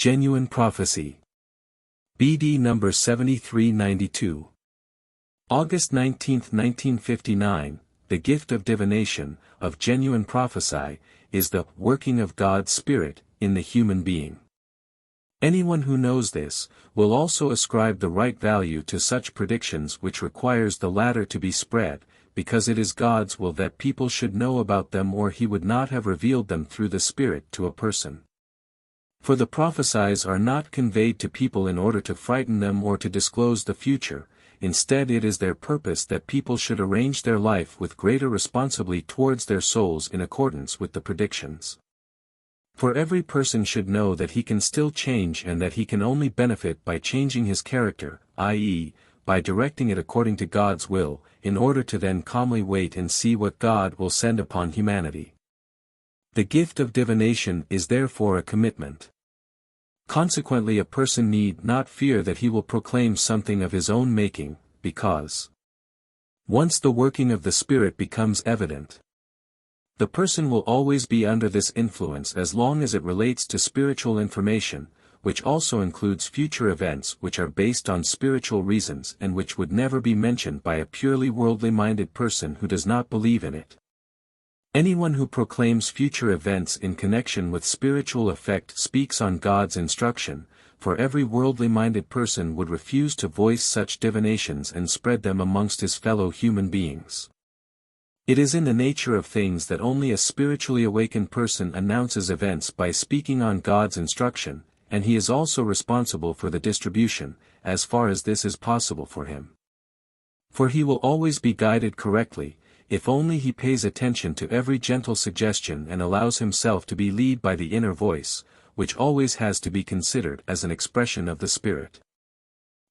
Genuine Prophecy. BD number 7392. August 19, 1959, the gift of divination, of genuine prophecy, is the working of God's Spirit in the human being. Anyone who knows this, will also ascribe the right value to such predictions, which requires the latter to be spread, because it is God's will that people should know about them, or he would not have revealed them through the Spirit to a person. For the prophecies are not conveyed to people in order to frighten them or to disclose the future. Instead, it is their purpose that people should arrange their life with greater responsibility towards their souls in accordance with the predictions. For every person should know that he can still change and that he can only benefit by changing his character, i.e., by directing it according to God's will, in order to then calmly wait and see what God will send upon humanity. The gift of divination is therefore a commitment. Consequently, a person need not fear that he will proclaim something of his own making, because once the working of the Spirit becomes evident, the person will always be under this influence as long as it relates to spiritual information, which also includes future events which are based on spiritual reasons and which would never be mentioned by a purely worldly-minded person who does not believe in it. Anyone who proclaims future events in connection with spiritual effect speaks on God's instruction, for every worldly-minded person would refuse to voice such divinations and spread them amongst his fellow human beings. It is in the nature of things that only a spiritually awakened person announces events by speaking on God's instruction, and he is also responsible for the distribution, as far as this is possible for him. For he will always be guided correctly, if only he pays attention to every gentle suggestion and allows himself to be led by the inner voice, which always has to be considered as an expression of the Spirit.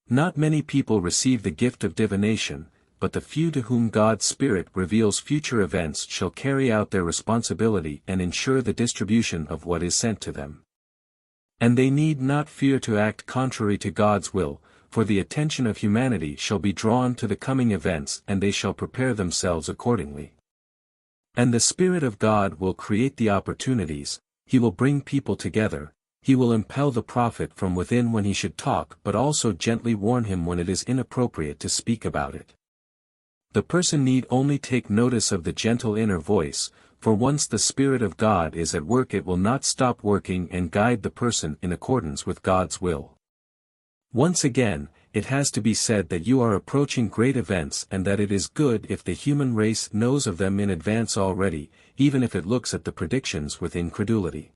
Not many people receive the gift of divination, but the few to whom God's Spirit reveals future events shall carry out their responsibility and ensure the distribution of what is sent to them. And they need not fear to act contrary to God's will, for the attention of humanity shall be drawn to the coming events and they shall prepare themselves accordingly. And the Spirit of God will create the opportunities, he will bring people together, he will impel the prophet from within when he should talk but also gently warn him when it is inappropriate to speak about it. The person need only take notice of the gentle inner voice, for once the Spirit of God is at work it will not stop working and guide the person in accordance with God's will. Once again, it has to be said that you are approaching great events and that it is good if the human race knows of them in advance already, even if it looks at the predictions with incredulity.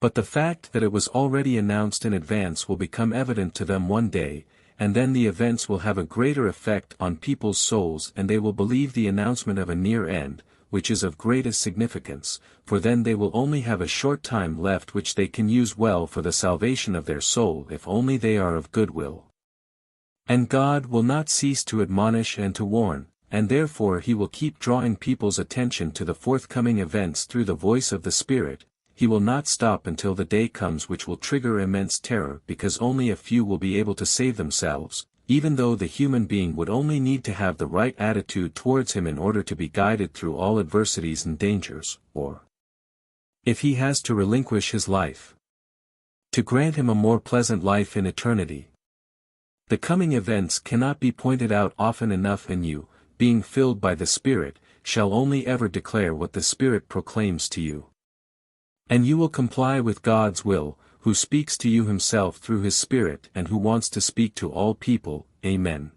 But the fact that it was already announced in advance will become evident to them one day, and then the events will have a greater effect on people's souls and they will believe the announcement of a near end, which is of greatest significance, for then they will only have a short time left which they can use well for the salvation of their soul if only they are of good will. And God will not cease to admonish and to warn, and therefore he will keep drawing people's attention to the forthcoming events through the voice of the Spirit. He will not stop until the day comes which will trigger immense terror because only a few will be able to save themselves, even though the human being would only need to have the right attitude towards him in order to be guided through all adversities and dangers, or if he has to relinquish his life, to grant him a more pleasant life in eternity. The coming events cannot be pointed out often enough, and you, being filled by the Spirit, shall only ever declare what the Spirit proclaims to you. And you will comply with God's will, who speaks to you himself through his Spirit and who wants to speak to all people. Amen.